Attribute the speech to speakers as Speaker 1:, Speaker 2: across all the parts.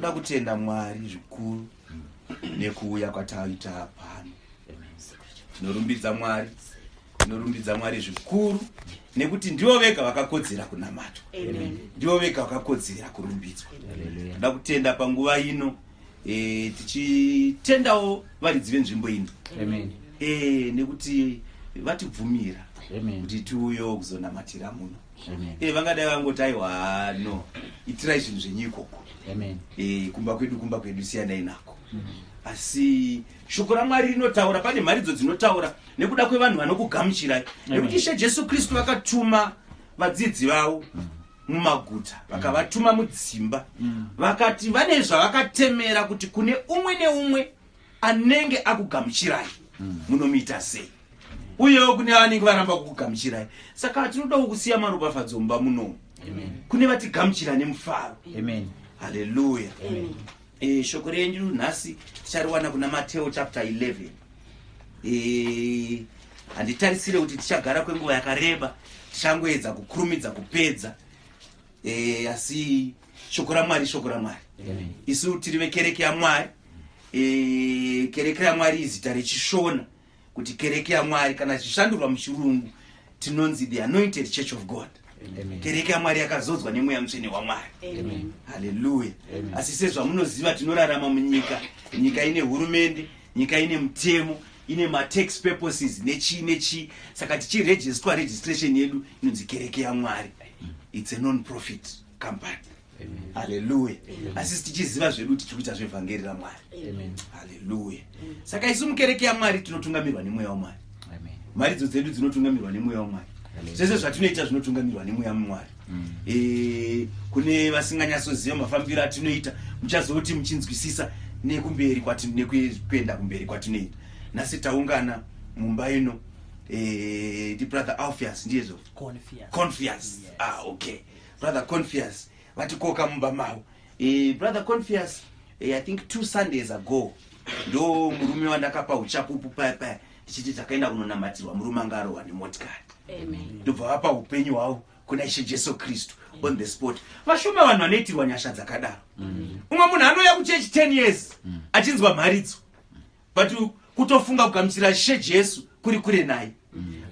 Speaker 1: Tinoda kutenda Mwari zvikuru nekuuya kwataita pano. Tinorumbidza Mwari. Tinorumbidza Mwari zvikuru nekuti ndivo vega vakakodzera kunamatwa. Ndivo vega vakakodzera kurumbidzwa. Tinoda kutenda panguva ino tichitendawo varidzi venzvimbo ino. Nekuti vatibvumira kuti tiuyewo kuzonamatira muno. Vangadai vangoti aiwa no itirai zvinhu zvenyikoko. Kumba kwedu siyanai nako. Asi shoko raMwari rinotaura, pane mharidzo dzinotaura nekuda kwevanhu vanokugamuchirai. Nekuti Ishe Jesu Kristu vakatuma vadzidzi vavo mumaguta, vakavatuma mudzimba, vakati vane zvavakatemera kuti kune umwe neumwe anenge akugamuchirai munomuita sei, uyewo kune vanenge varamba kukugamuchirai. Saka tinoda kusiya maropafadzo mumba muno. Kune vatigamuchira nemufaro. Haleluya. Shoko renyu nhasi tichariwana kuna Mateo chapter 11. Handitarisire kuti tichagara kwenguva yakareba, tichangoedza kukurumidza kupedza. Asi shoko raMwari, shoko raMwari. Isu tiri vekereke yaMwari. Kereke yaMwari izita rechishona kuti kereke yaMwari, kana zvishandurwa muchirungu tinonzi the anointed church of God. Kereke yaMwari yakazodzwa nemweya mutsvene waMwari. Haleluya. Asi sezvamunoziva tinorarama munyika, nyika ine hurumende, nyika ine mutemo, ine tax purposes nechi. Saka tichirejistwa registration yedu inonzi kereke yaMwari. It's a non-profit company. Haleluya. Asi tichiziva zvedu tichikuita zvevhangeri raMwari. Haleluya. Saka isu mukereke yaMwari tinotungamirwa nemweya waMwari. Mharidzo dzedu dzinotungamirwa nemweya waMwari. Zvese zvatunoita zvinotungamirwa nemweya waMwari. Kune vasinganyatsoziva mafambiro atinoita, muchazoti muchinzwisisa nekumberi nekuenda kumberi kwatinoita. Nhasi taungana mumba ino, brother Alpheus ndizvo? Confiance. Okay. Brother Confiance vatikoka mumba mavo. Brother Confiance, I think 2 Sundays ago ndo murume wandakapa uchapupu paya tichiti takaenda kunonamatirwa murume anga arohwa nemotikari. Ndobva vapa upenyu hwavo kuna Ishe Jesu Kristu on the spot. Vashoma vanhu vanoitirwa nyasha dzakadaro. Umwe munhu anouya kuchechi 10 years achinzwa mharidzo, but kutofunga kugamuchira Ishe Jesu kuri kure naye.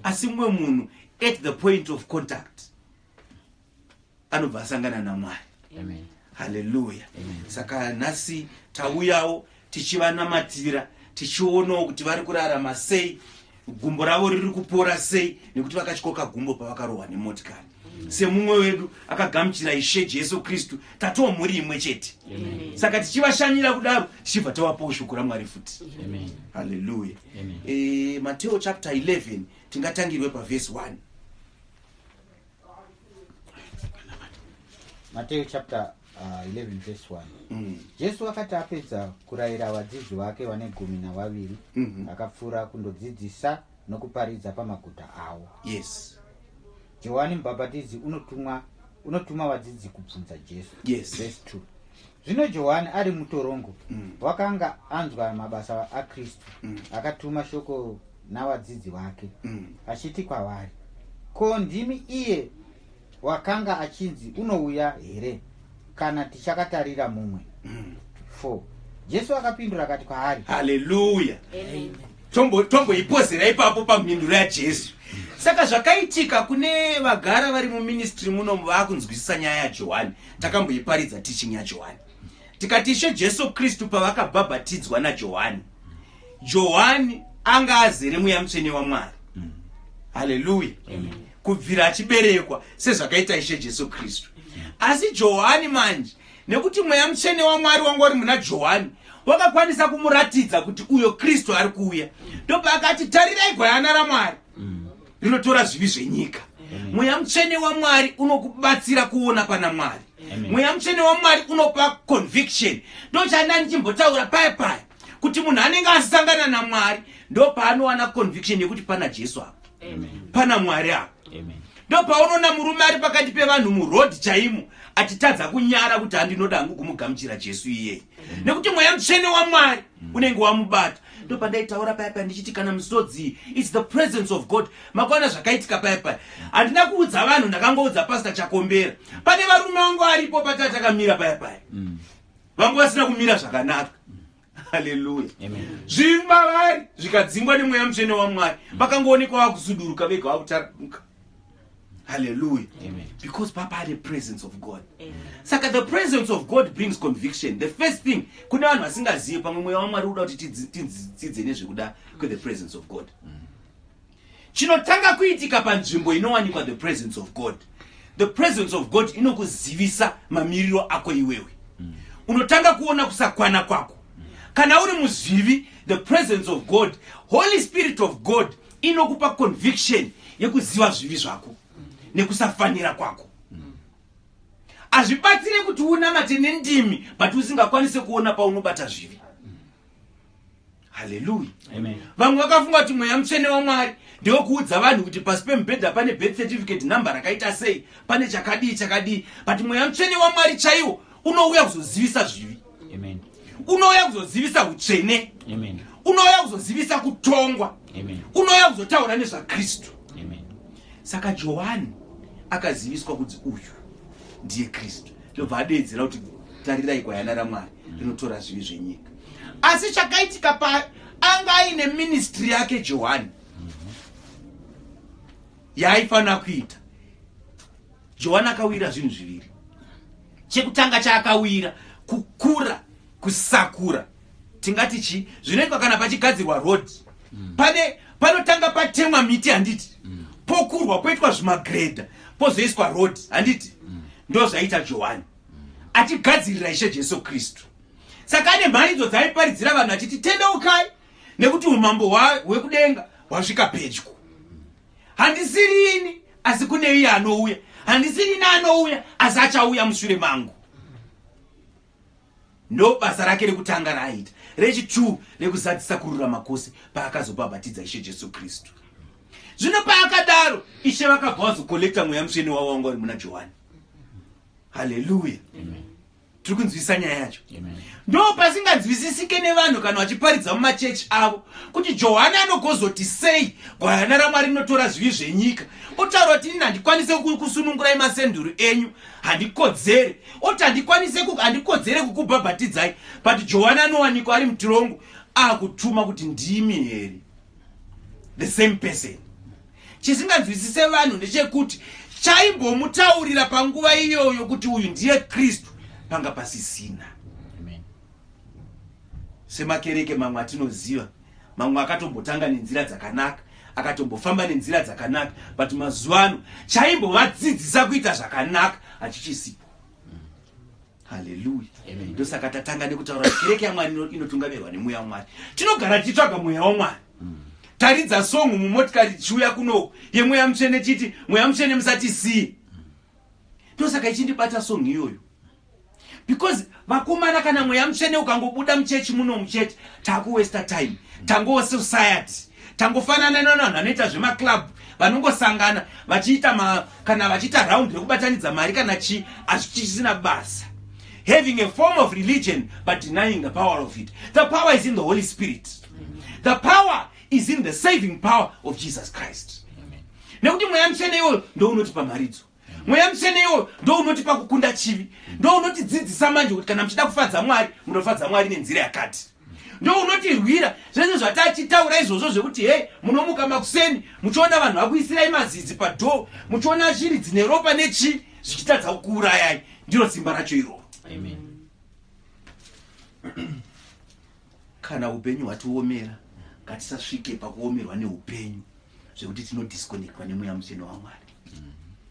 Speaker 1: Asi umwe munhu at the point of contact anobva asangana naMwari. Haleluya. Saka nhasi tauyawo tichivanamatira, tichionawo kuti vari kurarama sei, gumbo ravo riri kupora sei, nekuti vakachikoka gumbo pavakarohwa nemotikari. Semumwe wedu akagamuchira Ishe Jesu Kristu, tatowo muri imwe chete. Saka tichivashanyira kudaro, tichibva tovapawo shoko raMwari futi. Haleluya. Mateo chapter 11 tingatangirwe paverse 1.
Speaker 2: Mateo chapter 11 verse 1. Jesu akati apedza kurayira vadzidzi vake vane 12, akapfuura kundodzidzisa nokuparidza pamaguta avo. Johani Mubhabhatidzi unotuma vadzidzi kubvunza Jesu. Verse 2. Zvino Johani ari mutorongo, wakanga anzwa mabasa aKristu, akatuma shoko navadzidzi vake, achiti kwavari, ko ndimi iye wakanga achinzi unouya here, kana tichakatarira mumwe? 4. Jesu akapindura akati kwaari,
Speaker 1: haleluya. Tomboipozera ipapo pamhinduro yaJesu. Saka zvakaitika kune vagara vari muministry muno vakunzwisisa nyaya yaJohani. Takamboiparidza teaching yaJohani. Tikati Ishe Jesu Kristu pavakabhabhatidzwa naJohani, Johani anga azere mweya mutsvene waMwari. Haleluya. Kubvira achiberekwa sezvakaita Ishe Jesu Kristu. Asi Johani manje, nekuti mweya mutsvene waMwari wanga uri muna Johani, wakakwanisa kumuratidza kuti uyo Kristu ari kuuya. Ndopa akati, tarirai gwayana raMwari rinotora zvivi zvenyika. Mweya mutsvene waMwari unokubatsira kuona pana Mwari. Mweya mutsvene waMwari unopa conviction. Ndochanda ndichimbotaura paya kuti munhu anenge asangana naMwari ndopaanowana conviction yekuti pana Jesu apo, pana Mwari apo. Ndopaunoona murume ari pakati pevanhu muroad chaimo achitadza kunyara kuti handinoda hangu kumugamuchira Jesu iyeye, nekuti mweya mutsvene waMwari unenge wamubata. Ndopandaitaura paya ndichiti kana musodzi, it's the presence of God. Makaona zvakaitika paya. Handina kuudza vanhu, ndakangoudza Pastor Chakombera. Pane varume vangu varipo patatakamira paya. vangu vasina kumira zvakanaka. Haleluya. Zvimavari zvikadzingwa nemweya mutsvene waMwari vakangoonekwa vakusuduruka vega vakutaramuka. Hallelujah.
Speaker 3: Amen.
Speaker 1: Because Papa had the presence of God. Saka the presence of God brings conviction. The first thing, kuna vanhu vasingazivi pamwe mweya waMwari uda kuti tidze nezvekuda the presence of God. Chinotanga kuitika panzvimbo inowanikwa the presence of God. The presence of God inokuzivisa mamiriro ako iwewe. Unotanga kuona kusakwana kwako. Kana uri muzvivi, the presence of God, Holy Spirit of God inokupa conviction yekuziva zvivi zvako nekusafanira kwako. Azvibatsire kuti unamate nendimi but usingakwanise kuona paunobata zvivi. Hallelujah.
Speaker 3: Amen.
Speaker 1: Vamwe vakafunga kuti mweya mutsvene waMwari ndewo kuudza vanhu kuti pasi pemubhedha pane birth certificate number rakaita sei, pane chakadii, but mweya mutsvene waMwari chaiwo unouya kuzozivisa zvivi.
Speaker 3: Amen.
Speaker 1: Unouya kuzozivisa utsvene.
Speaker 3: Amen.
Speaker 1: Unouya kuzozivisa kutongwa.
Speaker 3: Amen.
Speaker 1: Unouya kuzotaura nezvaKristu.
Speaker 3: Amen.
Speaker 1: Saka Johani akaziviswa kuti uyu ndiye Kristu. Ndobva adedzera kuti tarirai gwayana raMwari rinotora zvivi zvenyika. Asi chakaitika anga aine ministry yake Johani yaaifanira kuita. Johani akawira zvinhu zviviri. Chekutanga chaakawira kukura, kusakura. Tingati chi zvinoitwa kana pachigadzirwa road. Panotanga patemwa miti handiti. Pokurwa poitwa zvimagredha, pozoiswa road handiti. Ndo zvaita Johani. Achigadzirira Ishe Jesu Kristu. Saka ane mharidzo dzaiparidzira vanhu achiti tendeukai nekuti umambo hwekudenga hwasvika pedyo. Handisiri ini asi kune iye anouya. Handisiri ini anouya asi achauya mushure mangu. Ndo basa rake rekutanga raaita. Rechi2 rekuzadzisa kururama kwose paakazobhabhatidza Ishe Jesu Kristu. Zvino paakadaro Ishe vakabva vazokolekta mweya mutsvene waWamwari muna Johani. Hallelujah.
Speaker 3: Amen.
Speaker 1: Tiri kunzwisisa nyaya yacho.
Speaker 3: Amen.
Speaker 1: Ndo pasinganzwisisike nevanhu kana vachiparidza mumachechi avo kuti Johani anogozoti sei gwayana raMwari rinotora zvivi zvenyika. Otaura kuti ini handikwanise kusunungurai masenduru enyu, handikodzere. Oti handikodzere kukubhabhatidzai, but Johani anowanikwa ari mutirongo akutuma kuti ndimi here. The same person. Chisinganzwisise vanhu ndechekuti chaimbomutaurira panguva iyoyo kuti uyu ndiye Kristu panga pasisina.
Speaker 3: Amen.
Speaker 1: Semakereke mamwe atinoziva, mamwe akatombotanga nenzira dzakanaka, akatombofamba nenzira dzakanaka, but mazuano chaimbovadzidzisa kuita zvakanaka achichisipo. Hallelujah.
Speaker 3: Amen.
Speaker 1: Ndosaka tatanga nekutaura kereke yaMwari inotungamirwa nemweya waMwari. Tinogara tichitsvaga mweya waMwari. Taridza songo mumotikari chiuya kuno yemweya mutsvene chiti mweya mutsvene musatisiye. Ndosaka ichindibata songo iyoyo. Because vakomana kana mweya mutsvene ukangobuda muchechi muno muchete takuwaste time. Tango society. Tangofanana nevanhu vanoita zvemaclub vanongosangana vachiita kana vachiita round rekubatanidza mari kana chi azvichisina basa. Having a form of religion but denying the power of it. The power is in the Holy Spirit. The power is in the saving power of Jesus Christ. Nekuti mweya mutsvene iwoyo ndo unotipa mharidzo. Mweya mutsvene iwoyo ndo unotipa kukunda chivi. Ndo unotidzidzisa manje kuti kana muchida kufadza Mwari munofadza Mwari nenzira yakati. Ndo unotirwira zvese zvatachitaura izvozvo zvekuti hey munomuka makuseni muchiona vanhu vakuisirai mazizi padhoo, muchiona shiri dzine ropa nechi zvichitadza kukuurayai. Ndiro simba racho iroro.
Speaker 3: Amen.
Speaker 1: Kana upenyu hwatiomera ngatisasvike pakuomerwa neupenyu zvekuti tinodisconnectwa nemweya mutsvene waMwari.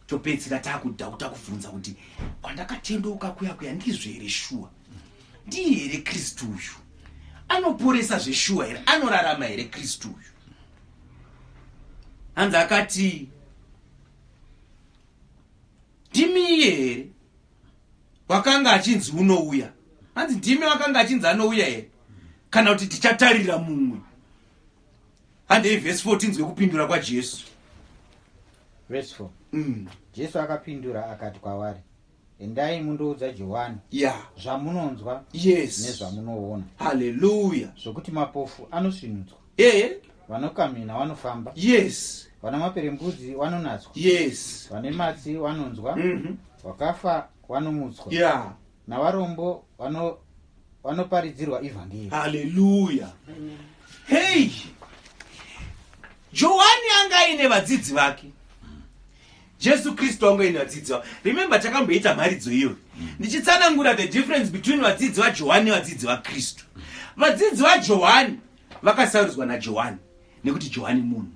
Speaker 1: Topedzisira taakudhauta kubvunza kuti kwandakatendeuka kuya ndizvo here shuwa? Ndiye here Kristu uyu? Anoporesa zveshuwa here? Anorarama here Kristu uyu? Hanzi akati ndimi iye here wakanga achinzi unouya? Hanzi ndimi wakanga achinzi anouya here? Kana kuti tichatarira mumwe? Handei verse 4 tinzwe kupindura kwaJesu.
Speaker 2: Verse 4. Jesu akapindura akati kwavari, endai mundoudza Johani zvamunonzwa nezvamunoona.
Speaker 1: Hallelujah.
Speaker 2: Zvokuti mapofu anosvinudzwa, vanokamhina vanofamba, vana maperembudzi vanonatswa, vane matsi vanonzwa, vakafa vanomutswa, navarombo vanoparidzirwa evhangeri.
Speaker 1: Haleluya. Hey, Johani anga aine vadzidzi vake, Jesu Kristu anga aine vadzidzi vake. Remember takamboita mharidzo iyo ndichitsanangura the difference between vadzidzi vaJohani nevadzidzi vaKristu. Vadzidzi vaJohani vakasarudzwa naJohani nekuti Johani munhu.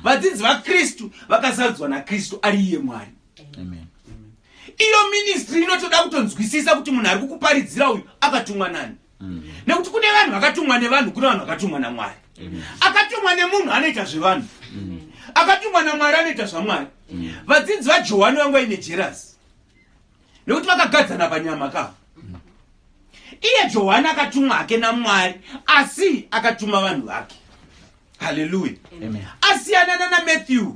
Speaker 1: Vadzidzi vaKristu vakasarudzwa naKristu ari iye Mwari.
Speaker 2: Amen.
Speaker 1: Iyo ministry inotoda kutonzwisisa kuti munhu ari kukuparidzira uyu akatumwa nani. Nekuti kune vanhu vakatumwa nevanhu, kune vanhu vakatumwa naMwari. Akatumwa nemunhu anoita zvevanhu. Akatumwa naMwari anoita zvaMwari. Vadzidzi vaJohani vanga ine jealousy nekuti vakagadzana panyama kavo. Iye Johani akatumwa hake naMwari, asi akatuma vanhu vake. Haleluya. Asiyana na Matthew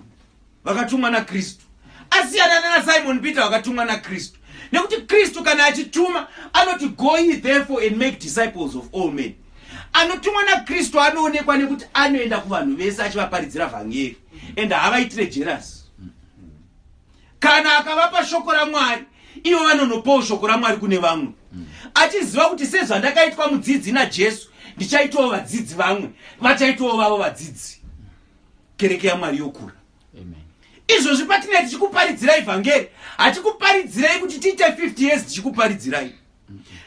Speaker 1: vakatumwa naKristu, asiyana na Simon Peter vakatumwa naKristu. Nekuti Kristu kana achituma anoti go ye therefore and make disciples of all men. Anotumwa naKristu anoonekwa nekuti anoenda kuvanhu vese achivaparidzira vhangeri, ende havaitire jealousy. Kana akavapa shoko raMwari, ivo vanonopawo shoko raMwari kune vamwe, achiziva kuti sezvandakaitwa mudzidzi naJesu ndichaitawo vadzidzi vamwe, vachaitawo vavo vadzidzi. Kereke yaMwari yokura. Izvozvi patinenge tichikuparidzirai vhangeri, hatikuparidzirai kuti tiite 50 years tichikuparidzirai.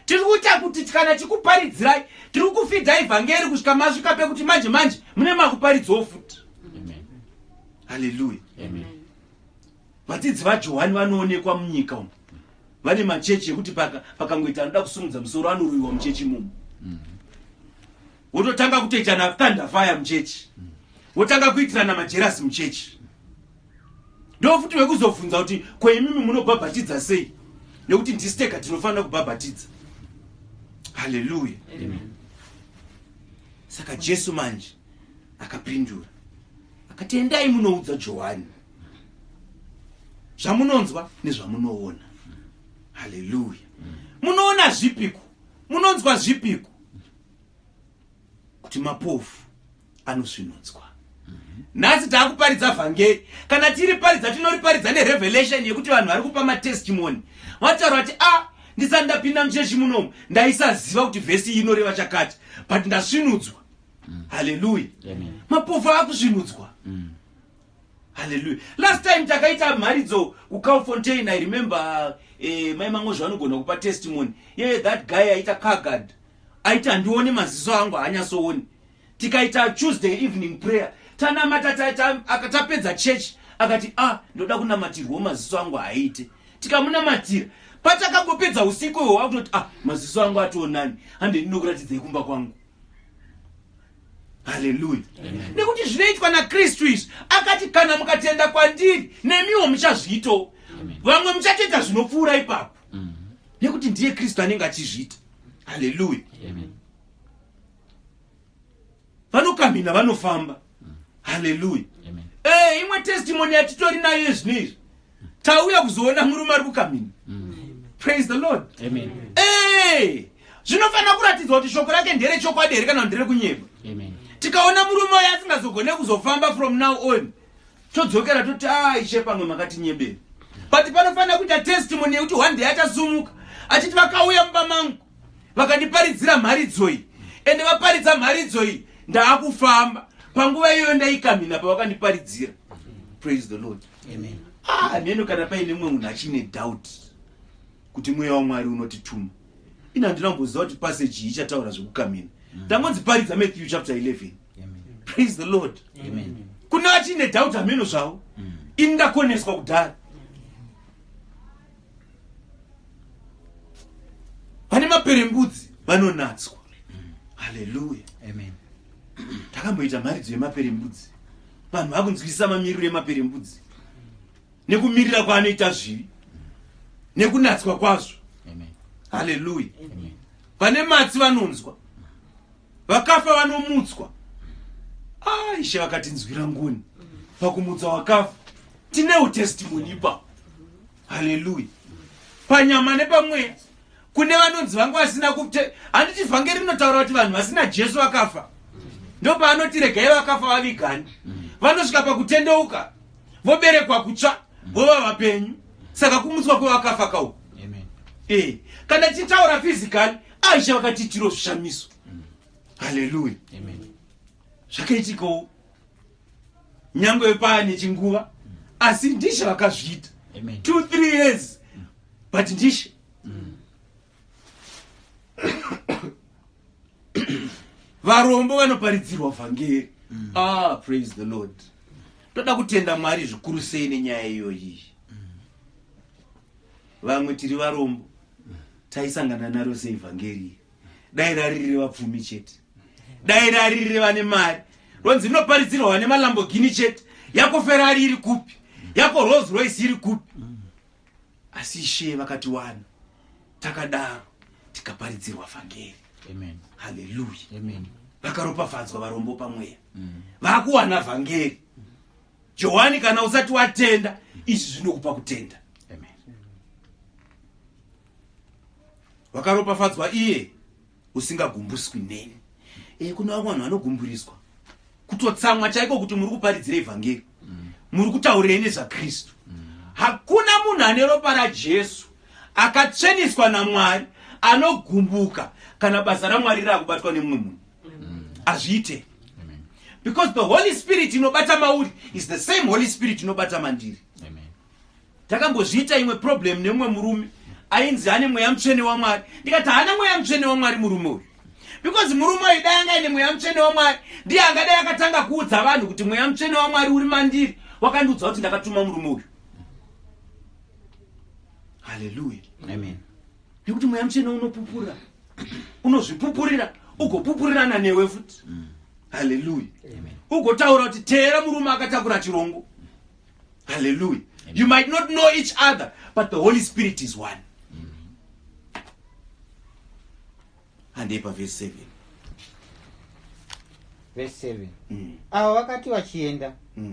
Speaker 1: Tiri kuita kuti kana tikuparidzirai, tiri kufidhai vhangeri kusvika masvika pekuti manje mune makuparidzawo futi. Haleluya. Vadzidzi vaJohani vanoonekwa munyika umu. Vane machechi ekuti pakangoita anoda kusumudza musoro anoroyiwa muchechi mumu. Wototanga kutoita na thunder fire muchechi. Wotanga kuitira na majerasi muchechi. Ndo futi wekuzobvunza kuti kweimimi munobhabhatidza sei? Nekuti ndisiteka tinofanira kubhabhatidza. Haleluya. Saka Jesu manje akapindura akati endai munoudza Johani zvamunonzwa nezvamunoona. Haleluya. Munoona zvipiku, munonzwa zvipiku, kuti mapofu anosvinudzwa. Nhasi taakuparidza vhangeri. Kana tiri paridza tinoriparidza nerevelation yekuti vanhu vari kupa matestimony. Vataura kuti ndisati ndapinda muchechi munomu ndaisaziva kuti vhesi iyi inoreva chakati, but ndasvinudzwa. Haleluya. Mapofu akusvinudzwa. Haleluya. Last time takaita mharidzo kuCalfontein, I remember mai Mangozho anogona kupa testimony. That guy aita Kagad aita ndione maziso angu haanyasooni. Tikaita Tuesday evening prayer, tanamata akatapedza church akati ndoda kunamatirwa maziso angu haaite. Tikamunamatira patakangopedza usiku ihwo akutoti maziso angu atonani, hande ndinokuratidzai kumba kwangu. Haleluya. Nekuti zvinoitwa naKristu izvi, akati kana mukatenda kwandiri nemiwo muchazviitawo. Vamwe muchatoita zvinopfuura ipapo. Nekuti ndiye Kristu anenge achizviita. Haleluya. Vanokamhina vanofamba. Haleluya. Imwe testimony yatitori nayo zvinezvi, tauya kuzoona murume ari kukamhina. Praise the Lord. Zvinofanira kuratidzwa kuti shoko rake ndere chokwadi here kana ndere kunyeba. Tikaona murume uyu asingazogone kuzofamba from now on, todzokera toti ishe pamwe makatinyebera. But panofanira kuita testimony yekuti one day achasumuka achiti vakauya mumba mangu vakandiparidzira mharidzo iyi, ende vaparidza mharidzo iyi ndaakufamba panguva iyoyo ndaikamhina pavakandiparidzira. Praise the Lord. Neno kana paine mumwe munhu achine doubt kuti mweya waMwari unotituma, ina ndinamboziva kuti passage iyi ichataura zvekukamhina, ndangodziparidza Matthew chapter 11. Praise the Lord. Kuna achine doubt ameno zvavo, ini ndakoneswa kudhara. Pane maperembudzi vanonatswa. Haleluya. Takamboita mharidzo yemaperembudzi. Vanhu vakunzwisisa mamiriro emaperembudzi, nekumirira kwaanoita zvivi, nekunatswa kwazvo. Haleluya. Pane matsi vanonzwa, vakafa vanomutswa. Ishe vakatinzwira ngoni pakumutsa wakafa. Tinewo testimony ipapo. Haleluya. Panyama nepamweya kune vanonzi vangu vasina handiti vhangeri rinotaura kuti vanhu vasina Jesu vakafa. Ndo paanoti regai vakafa vavigani. Vanosvika pakutendeuka, voberekwa kutsva, vova vapenyu. Saka kumutswa kwevakafa kauko. Kana tichitaura physically, aisha vakati tiro zvishamiso. Hallelujah.
Speaker 3: Amen.
Speaker 1: Zvakaitikawo nyangwe pane chinguva asi ndishe vakazviita.
Speaker 3: Amen.
Speaker 1: 2-3 years but ndishe. Varombo vanoparidzirwa vhangeri. Praise the Lord. Toda kutenda Mwari zvikuru sei nenyaya iyoyi. Vamwe tiri varombo taisangana naro sei vhangeri. Dai rariri vapfumi chete, dai rariri vane mari. Ronzi rinoparidzirwa vane maLambogini chete. Yako Ferrari iri kupi, yako Rolls Royce iri kupi. Asi Ishe vakati wana takadaro tikaparidzirwa vhangeri.
Speaker 3: Amen.
Speaker 1: Hallelujah.
Speaker 3: Amen.
Speaker 1: Vakaropafadzwa varombo pamweya. Vakuwana vhangeri. Johani, kana usati watenda, izvi zvinokupa kutenda.
Speaker 3: Amen.
Speaker 1: Vakaropafadzwa iye usingagumbuswi neni. Kuna vamwe vanhu vanogumburiswa kutotsamwa chaiko kuti muri kuparidzira evhangeri, muri kutaurira nezvaKristu. Hakuna munhu ane ropa raJesu akatsveniswa naMwari anogumbuka kana basa raMwari rakubatwa nemumwe munhu. Azviite. Because the Holy Spirit inobata mauri is the same Holy Spirit inobata mandiri.
Speaker 3: Amen.
Speaker 1: Takambozviita imwe problem nemumwe murume ainzi ane mweya mutsvene waMwari. Ndikati hana mweya mutsvene waMwari murume uyu. Because murume uyu dai anga ine mweya mutsvene waMwari ndiye angadai akatanga kuudza vanhu kuti mweya mutsvene waMwari uri mandiri. Wakandiudza kuti ndakatuma murume uyu. Hallelujah.
Speaker 3: Amen.
Speaker 1: Nekuti mweya mutsvene unopupura. Unozvipupurira ugopupurirana newe futi. Hallelujah.
Speaker 3: Amen.
Speaker 1: Ugotaura kuti teera murume akatakura chirongo. Hallelujah. Amen. You might not know each other, but the Holy Spirit is one. And epa verse 7.
Speaker 2: Verse 7. Avo vakati vachienda,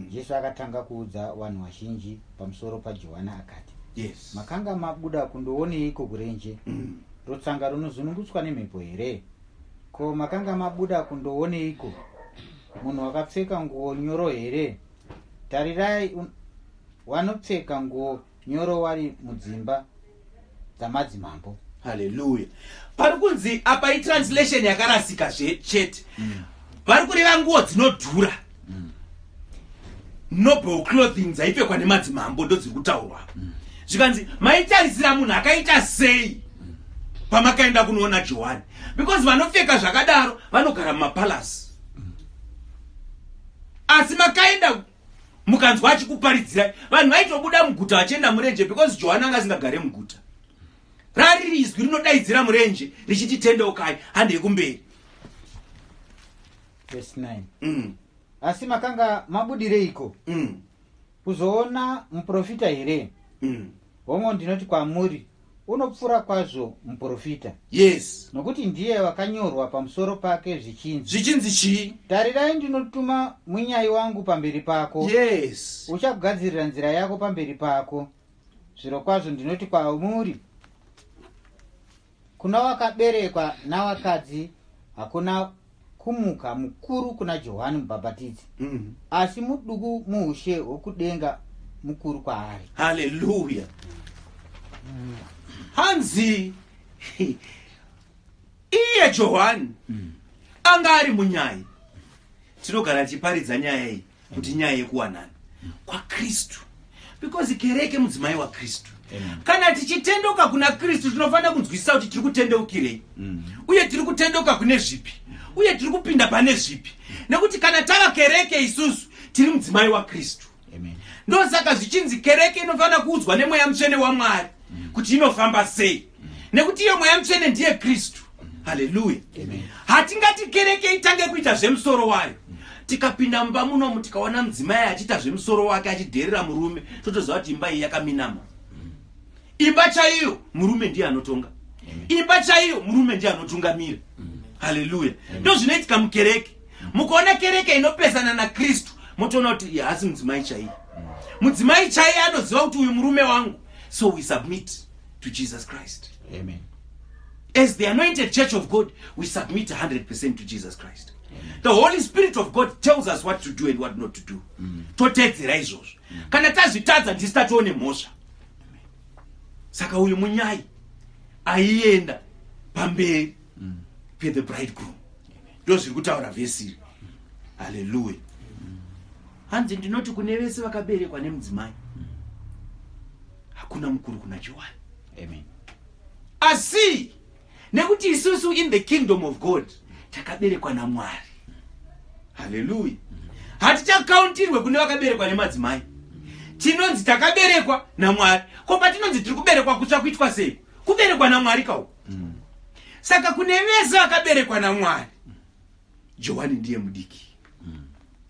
Speaker 2: Jesu akatanga kuudza vanhu vazhinji pamusoro paJohana akati,
Speaker 1: yes,
Speaker 2: makanga mabuda kundooneiko kurenje? Rutsanga runozunungutswa nemhepo here? Ko makanga mabuda kundooneiko munhu wakapfeka nguo nyoro here? Tarirai, vanopfeka nguo nyoro vari mudzimba dzamadzimambo.
Speaker 1: Hallelujah. Pari kunzi apa itranslation yakarasika chete. Pari kureva nguo dzinodhura. Noble clothing dzaipfekwa nemadzimambo ndo dziri kutaurwa. Zvikanzi maitarisira munhu akaita sei pamakaenda kunoona Johani. Because vanopfeka zvakadaro vanogara mumapalasi. Asi makaenda mukanzwa achikuparidzirai, vanhu vaitobuda muguta vachienda murenje because Johani anga asingagare muguta. Rariri izwi rinodaidzira murenje richiti tendeukai, handei kumberi.
Speaker 2: Verse 9. Asi makanga mabudireiko? Kuzoona muprofita here? Hongu ndinoti kwamuri, unopfura kwazvo muprofita.
Speaker 1: Yes.
Speaker 2: Nokuti ndiye wakanyorwa pamusoro pake zvichinzi.
Speaker 1: Zvichinzi chii?
Speaker 2: Tarirai, ndinotuma munyai wangu pamberi pako.
Speaker 1: Yes.
Speaker 2: Uchagadzirira nzira yako pamberi pako. Zvirokwazvo ndinoti kwamuri, kuna wakaberekwa navakadzi hakuna kumuka mukuru kuna Johani Mubhabhatidzi. Asi muduku muushe hwokudenga mukuru kwaari.
Speaker 1: Hallelujah. Hanzi iye Johani anga ari munyaya. Tinogara tichiparidza nyaya iyi kuti nyaya yekuwanana kwaKristu. Because kereke mudzimai waKristu. Kana tichitendoka kuna Kristu tinofanira kunzwisisa kuti tiri kutendeukirei. Uye tiri kutendeuka kune zvipi. Uye tiri kupinda pane zvipi. Nekuti kana tava kereke isusu tiri mudzimai waKristu. Ndo saka zvichinzi kereke inofanira kuudzwa nemweya mutsvene waMwari kuti inofamba sei. Nekuti iyo mweya mutsvene ndiye Kristu. Hallelujah. Hatingati kereke itange kuita zvemusoro wayo. Tikapinda mumba munomu tikaona mudzimai achiita zvemusoro wake achidherera murume, totoziva kuti imba iyi yakaminama. Imba chaiyo murume ndiye anotonga. Imba chaiyo murume ndiye anotungamira. Hallelujah. Ndo zvinoitika mukereke. Mukaona kereke inopesana naKristu, motoona kuti hasi mudzimai chaiyo. Mudzimai chaiyo anoziva kuti uyu murume wangu. So we submit to Jesus Christ.
Speaker 3: Amen.
Speaker 1: As the anointed church of God, we submit 100% to Jesus Christ. The Holy Spirit of God tells us what to do and what not to do. Totedzera izvozvo. Kana tazvitadza ndisitatione mhosva. Saka uyu munyai aienda pamberi pay the bridegroom. Ndozviri kutaura vhesi iri. Hallelujah. Hanzi ndinoti kune vese vakaberekwa nemudzimai hakuna mukuru kuna Johani.
Speaker 2: Amen.
Speaker 1: Asi nekuti isusu in the kingdom of God takaberekwa naMwari. Hallelujah. Hatichakauntirwe kune vakaberekwa nemadzimai. Tinonzi takaberekwa naMwari. Ko patinonzi tiri kuberekwa kutsva kuitwa sei? Kuberekwa naMwari kawo. Saka kune vese vakaberekwa naMwari, Johani ndiye mudiki.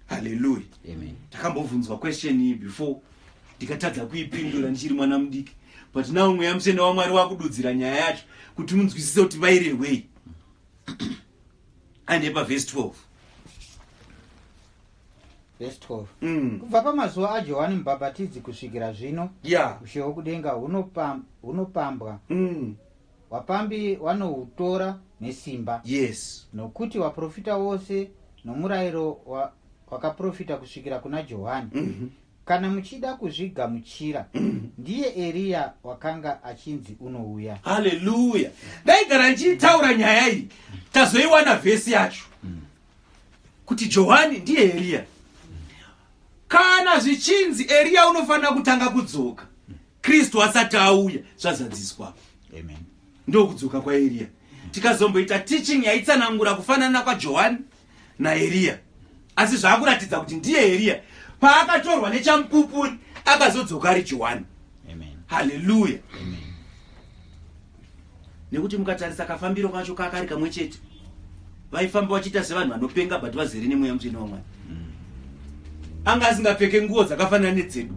Speaker 1: Hallelujah.
Speaker 2: Amen.
Speaker 1: Takambobvunzwa question iyi before ndikatadza kuipindura ndichiri mwana mudiki, but now mweya mutsvene waMwari wakududzira nyaya yacho kuti munzwisise kuti vairehwei. Ande paverse 12.
Speaker 2: Verse 12. Kubva pamazuva aJohani Mubhabhatidzi kusvikira zvino, ushe hwokudenga hunopambwa. Vapambi vanohutora nesimba.
Speaker 1: Yes.
Speaker 2: Nokuti vaprofita vose nomurayiro wakaprofita kusvikira kuna Johani. Kana muchida kuzvigamuchira, ndiye Eria wakanga achinzi unouya.
Speaker 1: Hallelujah. Ndaigara ndichitaura nyaya iyi, tazoiwana vhesi yacho. Kuti Johani ndiye Eria. Kana zvichinzi Eria unofanira kutanga kudzoka, Kristu asati auya, zvazadziswa.
Speaker 2: Amen.
Speaker 1: Ndo kudzoka kwa Eria. Tikazomboita teaching yaitsanangura kufanana kwa Johani na Eria. Asi zvakuratidza kuti ndiye Eria. Paakatorwa nechamupupuri akazodzoka ari Johani.
Speaker 2: Amen.
Speaker 1: Hallelujah.
Speaker 2: Amen.
Speaker 1: Nekuti mukatarisa kafambiro kacho kakari kamwe chete. Vaifamba vachiita sevanhu vanopenga but vazere nemweya mutsvene waMwari. Anga asingapfeke nguo dzakafanana nedzedu.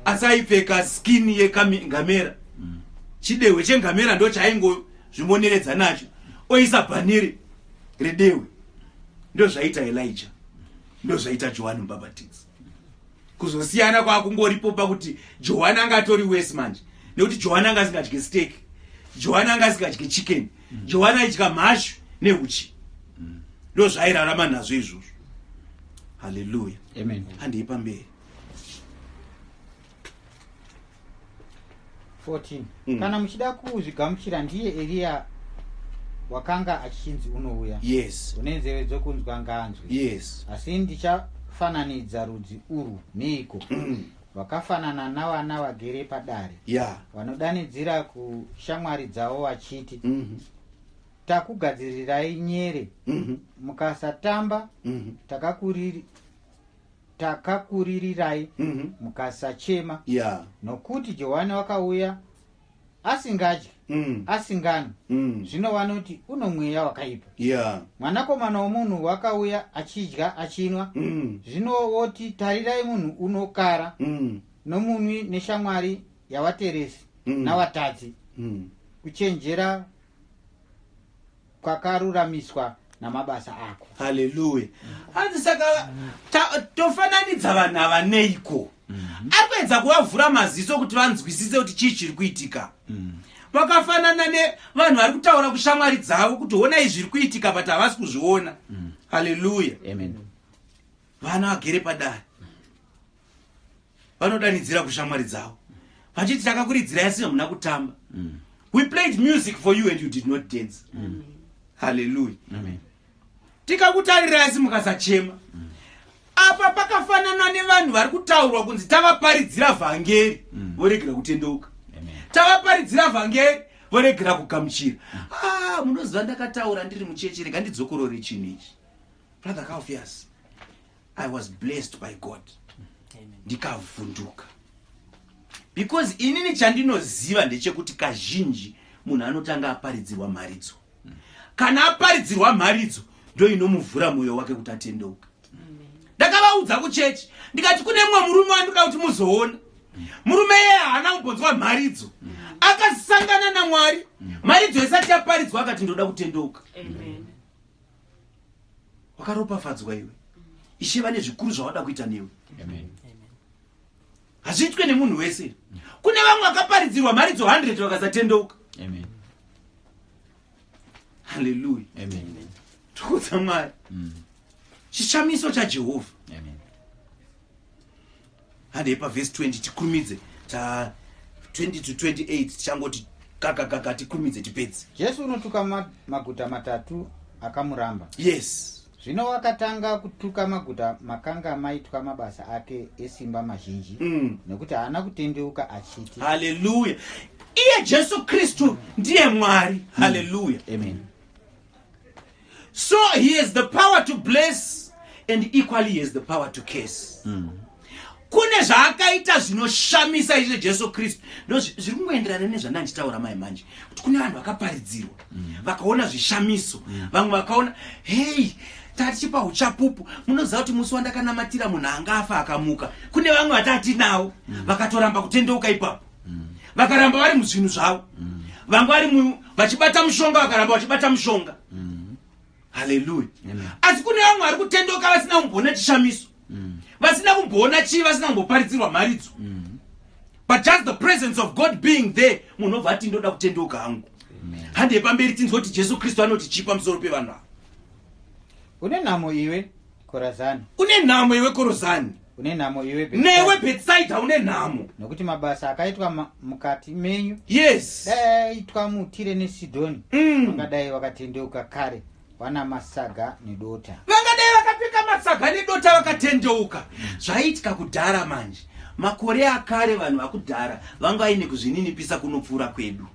Speaker 1: Asi aipfeka skin yekangamera. Chidehwe chengamera ndo chaingozvimoneredza nacho. Oisa bhanire redehwe. Ndo zvaita Elijah. Ndo zvaita Johani Mubhabhatidzi. Kuzosiyana kwakungoripo pakuti Johani anga atori west manje. Nekuti Johani anga asingadye steak. Johani anga asingadye chicken. Johani aidya mhashu neuchi. Ndo zvairarama nazvo izvozvo. Hallelujah.
Speaker 2: Amen.
Speaker 1: Handei pamberi.
Speaker 2: 14. Kana muchida kuzvigamuchira, ndiye Eria wakanga achinzi unouya.
Speaker 1: Yes.
Speaker 2: Une nzeve dzokunzwa ngaanzwe.
Speaker 1: Yes.
Speaker 2: Asi ndichafananidza rudzi urwu neiko. Vakafanana navana vagere padare. Vanodanidzira kushamwari dzavo vachiti, takugadzirirai nyere. Mukasatamba, takakurirai. Mukasachema. Nokuti Johani wakauya asingadyi, asingano. Zvino vanoti uno mweya wakaipa. Mwanakomana womunhu wakauya achidya achinwa. Zvino voti tarirai munhu unokara, nomunwi neshamwari yavateresi navatadzi. Kuchenjera kwakaruramiswa namabasa ako.
Speaker 1: Hallelujah. Hanzi saka tofananidza vanhu ava neiko? Apedza kuvavhura maziso kuti vanzwisise kuti chii chiri kuitika. Vakafanana nevanhu vari kutaura kushamwari dzavo kuti honai zviri kuitika but havasi kuzviona. Hallelujah.
Speaker 2: Amen.
Speaker 1: Vana vagere padare vanodanidzira kushamwari dzavo vachiti takakuridzirai asi hamuna kutamba. We played music for you and you did not dance. Hallelujah.
Speaker 2: Amen.
Speaker 1: Tikakutarirai asi mukasachema. Apa pakafanana nevanhu vari kutaurwa kunzi tavaparidzira vhangeri voregera kutendeuka. Tavaparidzira vhangeri voregera kugamuchira. Munoziva ndakataura ndiri mucheche, rega ndidzokorore chinhu ichi. Brother Calvius, I was blessed by God. Ndikavhunduka. Because inini chandinoziva ndechekuti kazhinji munhu anotanga aparidzirwa mharidzo. Kana aparidzirwa mharidzo ndo inomuvhura mwoyo wake kuti atendeuka. Ndakavaudza kuchechi ndikati kune mumwe murume wandinoda kuti muzoona. Murume yeye haana kumbonzwa mharidzo. Akasangana naMwari. Mharidzo isati yaparidzwa akati ndoda kutendeuka. Wakaropafadzwa iwe. Ishe vane zvikuru zvawada kuita newe. Hazviitwe nemunhu wese. Kune vamwe vakaparidzirwa mharidzo 100 vakasatendeuka. Hallelujah. Tukudza Mwari. Chishamiso chaJehovha. Handei paverse 20 tikurumidze. 20 to 28 tichangoti kaka tikurumidze tipedze.
Speaker 2: Jesu unotuka maguta matatu akamuramba.
Speaker 1: Yes.
Speaker 2: Zvino wakatanga kutuka maguta makanga maitwa mabasa ake esimba mazhinji nekuti haana kutendeuka achiti.
Speaker 1: Hallelujah. Iye Jesu Kristu ndiye Mwari. Hallelujah.
Speaker 2: Amen.
Speaker 1: So he has the power to bless and equally he has the power to curse. Kune zvaakaita zvinoshamisa izvo Jesu Kristu. Ndo zviri kungoenderana nezvandandaura mai manje. Kuti kune vanhu vakaparidzirwa. Vakaona zvishamiso. Vamwe vakaona, hey, tatichipa uchapupu. Munoziva kuti musi wandakanamatira munhu angafa akamuka. Kune vamwe vatati nawo. Vakatoramba kutendeuka ipapo. Vakaramba vari muzvinhu zvavo. Vamwe vari vachibata mushonga vakaramba vachibata mushonga. Hallelujah. Asi kune vamwe vari kutendeuka vasina kumboona chishamiso. Vasina kumboona chi, vasina kumboparidzirwa mharidzo. But just the presence of God being there, munhu obva ati ndoda kutendeuka hangu. Hande pamberi tinzwa kuti Jesu Kristu anotichipa musoro pevanhu ava.
Speaker 2: Une nhamo iwe Korazani.
Speaker 1: Une nhamo iwe Korazani.
Speaker 2: Une nhamo iwe Bethsaida.
Speaker 1: Newe Bethsaida une nhamo.
Speaker 2: Nokuti mabasa akaitwa mukati menyu.
Speaker 1: Yes.
Speaker 2: Dai aitwa muTire neSidhoni. Vangadai vakatendeuka kare. Wana masaga nedota.
Speaker 1: Vangadai vakapfeka masaga nedota vakatendeuka. Zvaitika kudhara manje. Makore akare vanhu vakudhara vanga vaine kuzvininipisa kunopfuura kwedu.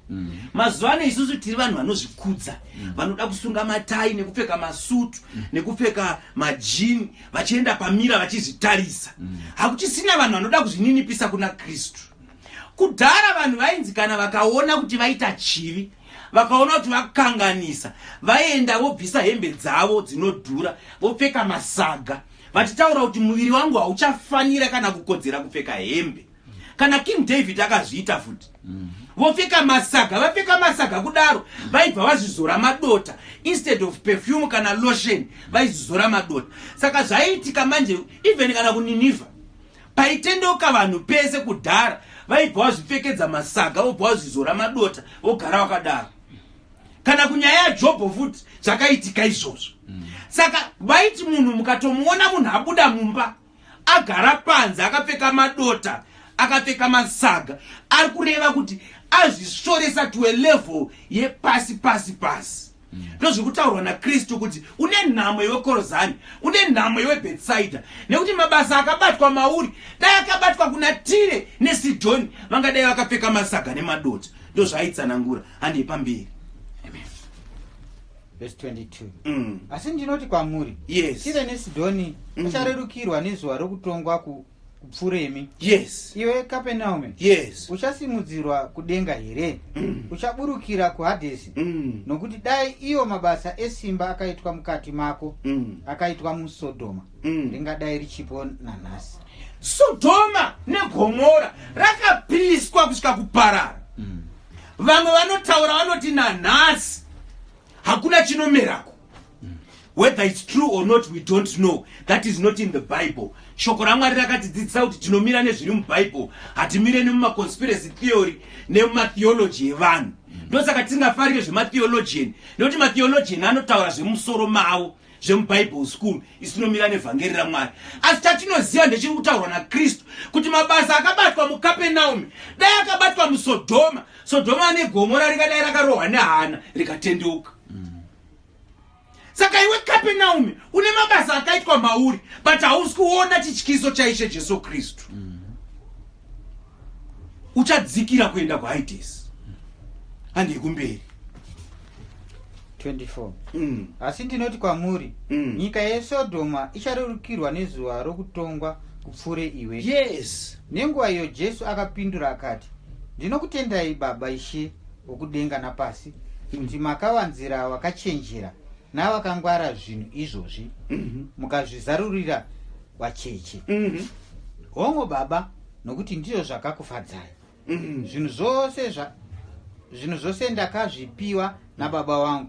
Speaker 1: Mazuva ano isusu tiri vanhu vanozvikudza. Vanoda kusunga matai nekupfeka masutu nekupfeka majini vachienda pamira vachizvitarisa. Hakuchisina vanhu vanoda kuzvininipisa kuna Kristu. Kudhara vanhu vainzi kana vakaona kuti vaita chivi, vakaona kuti vakanganisa, vaenda vobvisa hembe dzavo dzinodhura, vopfeka masaga. Vachitaura kuti muviri wangu hauchafanira kana kukodzera kupfeka hembe. Kana King David akazviita futi. Vopfeka masaga, vapfeka masaga kudaro, vaibva vazvizora madota. Instead of perfume kana lotion, vaizvizora madota. Saka zvaitika manje, even kana kuNinevha, paitendeuka vanhu pese kudhara, vaibva vazvipfekedza masaga, vobva vazvizora madota, vogara vakadaro. Kana kunyaya yaJobho futi, zvakaitika izvozvo. Saka vaiti munhu mukatomuona munhu abuda mumba agara panze akapfeka madota akapfeka masaga ari kureva kuti azvisoresa to a level yepasi. Ndozvikutaurwa naKristu kuti une nhamo iwe Korazani, une nhamo iwe Bethsaida, nekuti mabasa akabatwa mauri dai akabatwa kuna Tire neSidhoni vangadai vakapfeka masaga nemadota. Ndozvaitsanangura handi pamberi.
Speaker 2: Verse 22. Asi ndinoti kwamuri,
Speaker 1: yes,
Speaker 2: Tire neSidhoni ucharerukirwa nezuva rokutongwa kupfuremi.
Speaker 1: Yes.
Speaker 2: Iwe Kapenaume,
Speaker 1: yes,
Speaker 2: uchasimudzirwa kudenga here? Uchaburukira kuHadhesi? Nokuti dai iyo mabasa esimba akaitwa mukati mako, akaitwa muSodhoma, ringadai richipo nanhasi.
Speaker 1: Sodhoma neGomora rakapiswa kusvika kuparara. Vamwe vanotaura vanoti nanhasi hakuna chinomerako. Whether it's true or not, we don't know. That is not in the Bible. Shoko raMwari rakatidzidzisa kuti tinomira nezviri muBible, hatimire nemumaconspiracy theory nemumatheology evanhu. Ndosaka tisingafarire zvematheologian, nekuti matheologian anotaura zvemusoro mavo zvemuBible school, isinomira nevhangeri raMwari. Asi chatinoziva ndechiri kutaurwa naKristu kuti mabasa akabatwa muKapenaume dai akabatwa muSodhoma, Sodhoma neGomora rikadai rakarohwa nehana rikatendeuka. Saka iwe Kapenaume une mabasa akaitwa mauri, but hausi kuona chityiso chaishe Jesu Kristu. Uchadzikira kuenda kuHadesi. Handi kumberi.
Speaker 2: 24. Asi ndinoti kwamuri, nyika yeSodhoma icharerukirwa nezuva rokutongwa kupfure iwe.
Speaker 1: Yes.
Speaker 2: Nenguva iyo Jesu akapindura akati, ndinokutendai Baba Ishe wokudenga napasi, kuti makavanzira vakachenjera navakangwara zvinhu izvozvi, mukazvizarurira vacheche. Hongu Baba, nokuti ndizvo zvakakufadzai. Zvinhu zvose ndakazvipiwa naBaba vangu.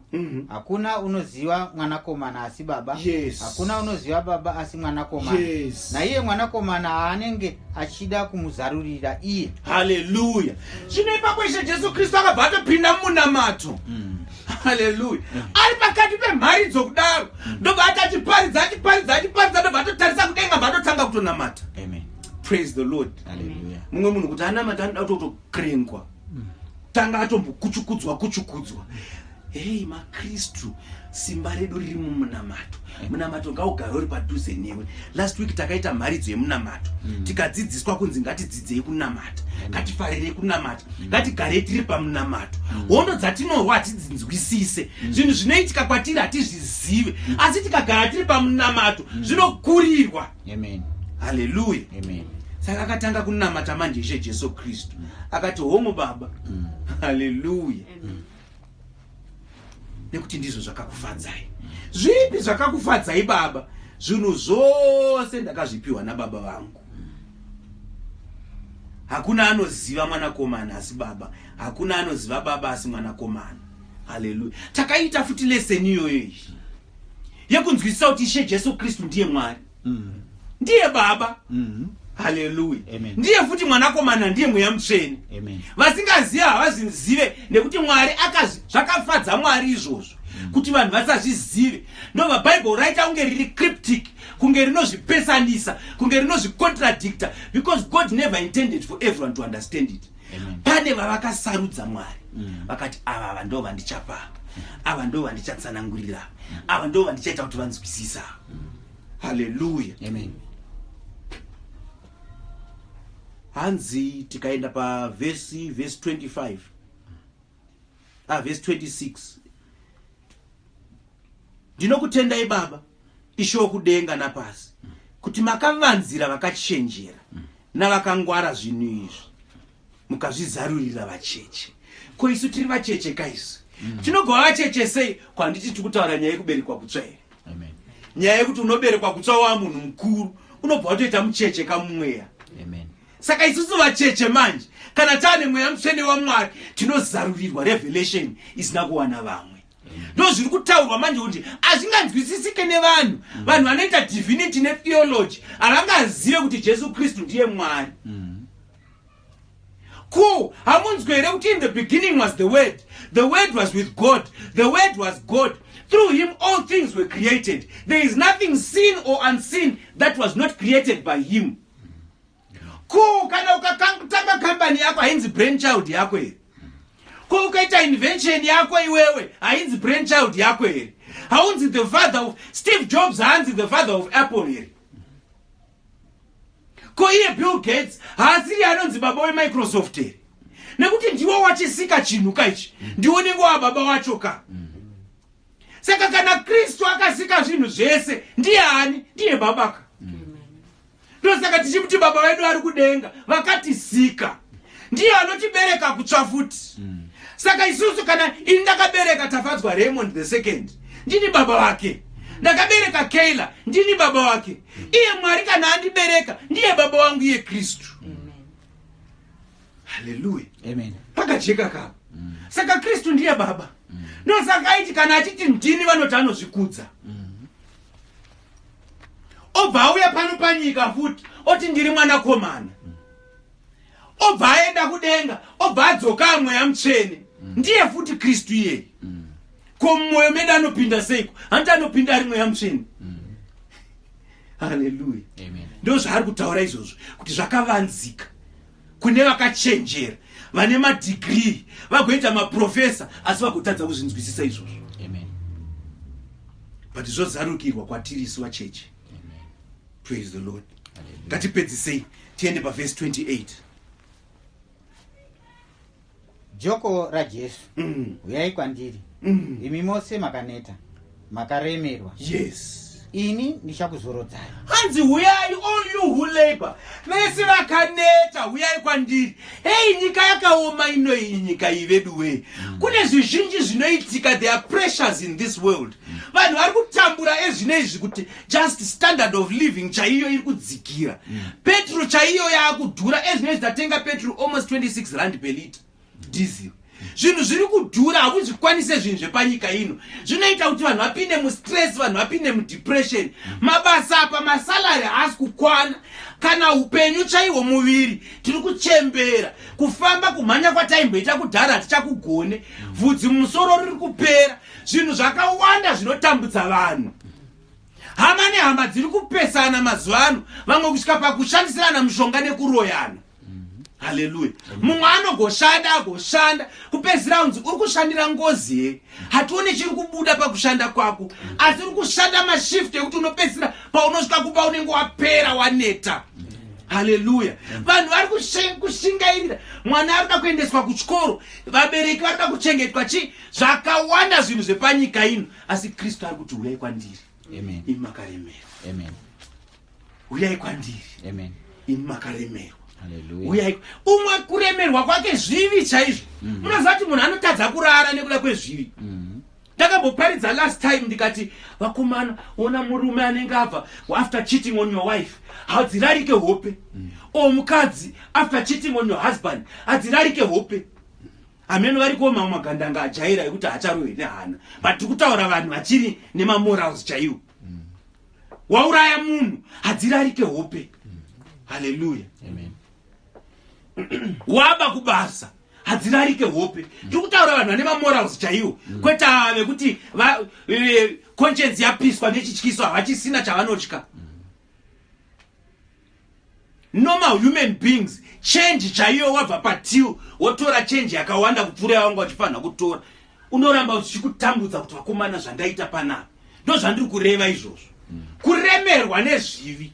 Speaker 2: Hakuna unoziva mwanakomana asi Baba.
Speaker 1: Yes.
Speaker 2: Hakuna unoziva Baba asi mwanakomana.
Speaker 1: Yes.
Speaker 2: Naiye mwanakomana aanenge achida kumuzarurira iye.
Speaker 1: Hallelujah. Zvinoipa kweshe Jesu Kristu akabva atopinda mumunamato. Hallelujah. Ari pakati pemharidzo kudaro, ndobva atachiparidza ndobva atotarisa kudenga bva atotanga kutonamata.
Speaker 2: Amen.
Speaker 1: Praise the Lord.
Speaker 2: Hallelujah.
Speaker 1: Mumwe munhu kuti anamata anoda kutokrengwa. tanga atombokuchukudzwa. Hey maKristu, simba redu riri mumunamato. Munamato ngaugare uri padhuze newe. Last week takaita mharidzo yemunamato. Tikadzidziswa kunzi ngatidzidzei kunamata. Ngatifarire kunamata. Ngatigare tiri pamunamato. Hondo dzatinorwa hatidzinzwisise. Zvinhu zvinoitika kwatiri hatizvizive. Asi tikagara tiri pamunamato zvinokurirwa.
Speaker 2: Amen.
Speaker 1: Hallelujah.
Speaker 2: Amen.
Speaker 1: Saka akatanga kunamata manje Jesu Kristu. Akati homo baba. Hallelujah. Nekuti ndizvo zvakakufadzai. Zvipi zvakakufadzai baba? Zvinhu zvose ndakazvipiwa nababa vangu. Hakuna anoziva mwanakomana asi baba. Hakuna anoziva baba asi mwanakomana. Hallelujah. Takaita futi lesson iyoyo yekunzwisisa kuti Ishe Jesu Kristu ndiye Mwari. Ndiye baba. Hallelujah.
Speaker 2: Amen.
Speaker 1: Ndiye futi mwanakomana ndiye mweya mutsvene.
Speaker 2: Amen.
Speaker 1: Vasingaziva havazvizive nekuti Mwari zvakafadza Mwari izvozvo. Kuti vanhu vasazvizive. Ndobva Bible raita kunge riri cryptic, kunge rinozvipesanisa, kunge rinozvicontradicta, because God never intended for everyone to understand it.
Speaker 2: Amen.
Speaker 1: Pane vavakasarudza Mwari. Vakati ava ndo vandichapa. Ava ndo vandichatsanangurira. Ava ndo vandichaita kuti vanzwisisa. Hallelujah.
Speaker 2: Amen.
Speaker 1: Hanzi tikaenda pa verse 25. Verse 26. Ndinokutendai baba, Ishe wokudenga napasi, kuti makavanzira vakachenjera navakangwara zvinhu izvi, mukazvizarurira vacheche. Ko isu tiri vacheche kaisu? Tinogova vacheche sei? Kwanditi tikutaura nyaya yekuberekwa kutsva here.
Speaker 2: Amen.
Speaker 1: Nyaya yekuti unoberekwa kutsva wa munhu mukuru, unobva watoita mucheche kamumweya.
Speaker 2: Amen.
Speaker 1: Saka isusu vacheche manje, kana taane mweya mutsvene waMwari, tinozarurirwa revelation isina kuwana vamwe. Ndo zviri kutaurwa manje kuti hazvinganzwisisike nevanhu. Vanhu vanoita divinity netheology havangazive kuti Jesu Kristu ndiye Mwari. Ko, hamunzwi here kuti in the beginning was the Word. The Word was with God. The Word was God. Through him all things were created. There is nothing seen or unseen that was not created by him. Ko, kana ukatanga company yako hainzi brainchild yako here. Ko ukaita invention yako iwewe hainzi brainchild yako here. Haunzi the father of Steve Jobs, haunzi the father of Apple here. Ko iye Bill Gates haasiri anonzi baba weMicrosoft here. Nekuti ndiwo wachisika chinhu kaichi, ndiwo nenguva baba wacho ka. Saka kana Kristu akasika zvinhu zvese, ndiye ani? Ndiye baba ka. Ndosaka tichimuti baba wedu ari kudenga vakatisika. Ndiye anotibereka kutsva futi. Saka isusu kana ini ndakabereka Tafadzwa Raymond II, ndini baba wake. Ndakabereka Kayla, ndini baba wake. Iye Mwari kana andibereka, ndiye baba wangu iye Kristu. Hallelujah.
Speaker 2: Amen.
Speaker 1: Pakajeka ka. Saka Kristu ndiye baba. Ndosaka aiti kana achiti ndini vanoti anozvikudza. Obva auya pano panyika futi oti ndiri mwanakomana. Obva aenda kudenga, obva adzoka mweya mutsvene. Ndiye futi Kristu iye. Ko mumwoyo medu anopinda seiko? Hanti anopinda ari mweya mutsvene. Hallelujah.
Speaker 2: Amen.
Speaker 1: Ndo zvaari kutaura izvozvo kuti zvakavanzika kune vakachenjera, vane madegree, vagoita maprofesa asi vagotadza kuzvinzwisisa izvozvo.
Speaker 2: Amen.
Speaker 1: But zvozarukirwa kwatiri isu vacheche.
Speaker 2: Amen.
Speaker 1: Praise the Lord. Ngatipedzisei tiende pa verse 28.
Speaker 2: Joko raJesu, uyai kwandiri, imi mose makaneta, makaremerwa.
Speaker 1: Yes.
Speaker 2: Ini ndichakuzorodzai.
Speaker 1: Hanzi uyai all you who labor. Vese vakaneta uyai kwandiri. Hey, nyika yakaoma ino iyi nyika ivedu we. Kune zvizhinji zvinoitika, there are pressures in this world. Vanhu vari kutambura ezvinezvi kuti just standard of living chaiyo iri kudzikira. Petrol chaiyo yaakudhura, ezvinezvi tatenga petrol almost 26 rand per liter. Diesel. Zvinhu zviri kudhura, hakuzvikwanise zvinhu zvepanyika ino. Zvinoita kuti vanhu vapinde mustress, vanhu vapinde mudepression. Mabasa apa masalari haasi kukwana. Kana upenyu chaihwo muviri, tiri kuchembera. Kufamba kumhanya kwataimboita kudhara hatichakugone. Vhudzi mumusoro riri kupera. Zvinhu zvakawanda zvinotambudza vanhu. Hama nehama dziri kupesana mazuva ano, vamwe kusvika pakushandisirana mushonga nekuroyana. Hallelujah. Mumwe agoshanda kupedzira unzi uri kushandira ngozi hatuoni chiri kubuda pakushanda kwako asi uri kushanda mashift ekuti unopedzira paunosvika kupa unenge wapera waneta. Hallelujah. Vanhu vari kushingairira mwana arikuda kuendeswa kuchikoro, vabereki varikuda kuchengetwa zvakawanda zvinhu zvepanyika ino, asi Kristu ari kuti uyai kwandiri imi makaremerwa. Uyai kwandiri imi makaremerwa. Uyai. Umwe kuremerwa kwake zvivi chaizvo. Munoziva kuti munhu anotadza kurara nekuda kwezvivi. Ndakaboparidza last time ndikati vakomana, ona murume anenge abva after cheating on your wife hadzirarike hope, o mukadzi after cheating on your husband hadzirarike hope. Ameno vari kuoma magandanga ajaira ekuti hacharohwe nehana, but tikutaura vanhu vachiri nemamorals chaiwo. Wauraya munhu hadzirarike hope. Hallelujah. Waba kubasa hadzirarike hope. Tikutaura vanhu vane mamorals chaiwo, kwete vekuti conscience yapiswa nechityiso havachisina chavanotya. Normal human beings, change chaiyo wabva patil wotora change yakawanda kupfuura yawanga wachifanira kutora, unoramba uchikutambudza kuti vakomana zvandaita panapa. Ndo zvandiri kureva izvozvo. Kuremerwa nezvivi.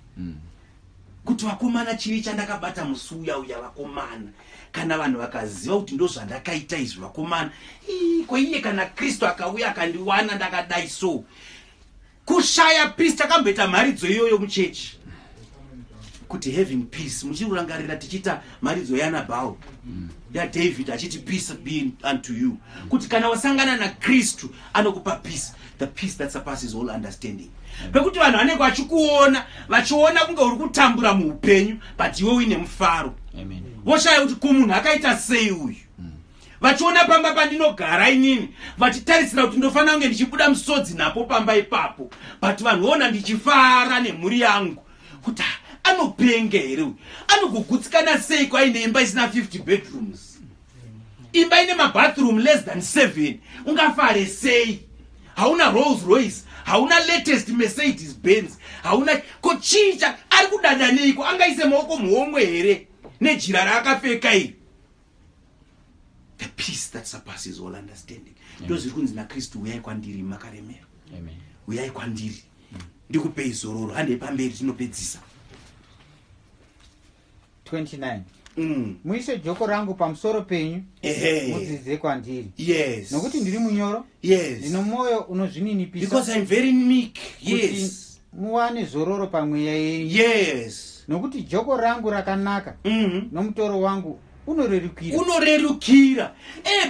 Speaker 1: Kuti vakomana chivi chandakabata musi uya vakomana, kana vanhu vakaziva kuti ndo zvandakaita izvi vakomana, ko iye kana Kristu akauya akandiwana ndakadai so. Kushaya peace takamboita mharidzo iyoyo muchechi. Kuti having peace, muchirangarira tichita mharidzo yaNabhal yaDavid achiti peace be unto you. Kuti kana wasangana na Kristu anokupa peace, the peace that surpasses all understanding. Pekuti vanhu vanenge vachiona kunge uri kutambura muupenyu, but iwe uine mufaro. Voshaya kuti kumunhu akaita sei uyu. Vachiona pamba pandinogara inini, vachitarisira kuti ndofanira kunge ndichibuda musodzi napo pamba ipapo, but vanhu ona ndichifara nemhuri yangu. Kuti anopenga here uyu, anogugutsikana sei kwaine imba isina 50 bedrooms, imba ine mabathroom less than 7, ungafare sei? Hauna Rolls Royce, hauna latest Mercedes Benz, hauna kochicha, ari kudada neiko, angaise maoko muhomwe here nejira raakapfeka iri. The peace that surpasses all understanding. Ndozviri kunzi naKristu, uyai kwandiri makaremerwa. Uyai kwandiri ndikupei zororo. Handei pamberi tinopedzisa.
Speaker 2: 29. Muise joko rangu pamusoro penyu, mudzidze kwandiri.
Speaker 1: Yes.
Speaker 2: Nokuti ndiri munyoro.
Speaker 1: Yes.
Speaker 2: Ndino moyo unozvininipisa.
Speaker 1: Because I'm very meek. Yes.
Speaker 2: Muwane zororo pamweya yenyu.
Speaker 1: Yes.
Speaker 2: Nokuti joko rangu rakanaka, nomutoro wangu
Speaker 1: unorerukira.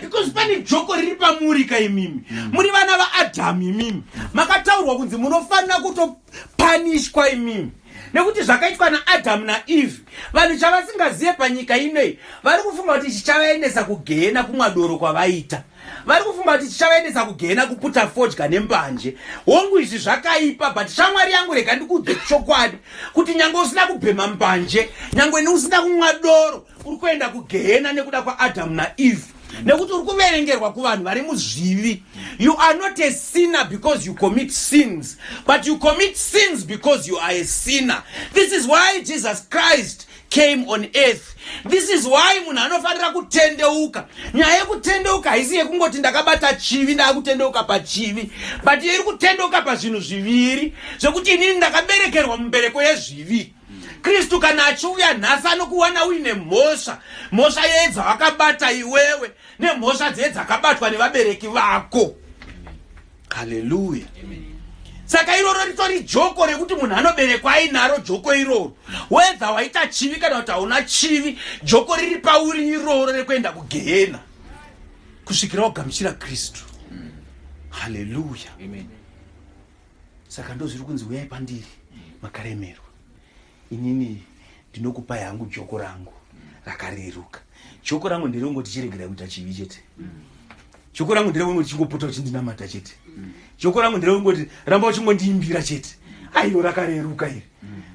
Speaker 1: Because pane joko riri pamurika imimi. Muri vana vaAdhamu imimi. Makataurwa kunzi munofanira kutopanishwa imimi. Nekuti zvakaitwa naAdhamu naEve, vanhu chavasingazive panyika inei, vari kufunga kuti chichavaendesa kugehena kumwa doro kwavaita. Vari kufunga kuti chichavaendesa kugehena kuputa fodya nembanje. Hongu izvi zvakaipa, but shamwari yangu rega ndikudze chokwadi kuti nyange usina kubhema mbanje, nyange usina kumwa doro, uri kuenda kugehena nekuda kwaAdhamu naEve. Nekuti uri kuverengerwa kuvanhu vari muzvivi. You are not a sinner because you commit sins, but you commit sins because you are a sinner. This is why Jesus Christ came on earth. This is why munhu anofanira kutendeuka. Nyaya yekutendeuka haisi yekungoti ndakabata chivi ndakutendeuka pachivi, but iri kutendeuka pazvinhu zviviri zvekuti inini ndakaberekerwa mubereko yezvivi. Kristu kana achiuya nhasi anokuwana uine mhosva yedza wakabata iwewe nemhosva dzedzakabatwa nevabereki vako. Hallelujah. Saka iroro ritori joko rekuti munhu anoberekwa ainaro joko iroro. Whether waita chivi kana kuti hauna chivi, joko riri pauri iroro rekuenda kugehena kusvikira wagamuchira Kristu. Hallelujah. Saka ndozviri kunzi uyai pandiri makaremerwa. Inini ndinokupa yangu joko rangu rakareruka. Joko rangu nderongoti chiregerera kuita chivi chete. Joko rangu nderongoti chingopota uchindinamata chete. Joko rangu nderongoti ramba uchingondiimbira chete. Aiyo rakareruka iri.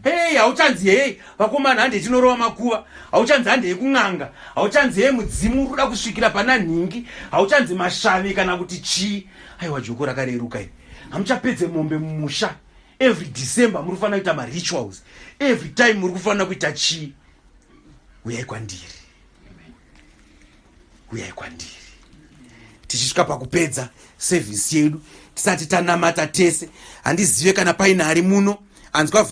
Speaker 1: Hey, hauchanzi vakomana hande tinorova makuva, hauchanzi hande yekun'anga, hauchanzi mudzimu uruda kusvikira pana nhingi, hauchanzi mashavi kana kuti chii. Aiwa joko rakareruka iri. Hamuchapedze mombe mumusha. Every December muri kufanira kuita rituals. Every time muri kufanira kuita chii. Uyai kwandiri uyai kwandiri. Tichisvika pakupedza sevhisi yedu, tisati tanamata tese, handizive kana paina ari muno anzwa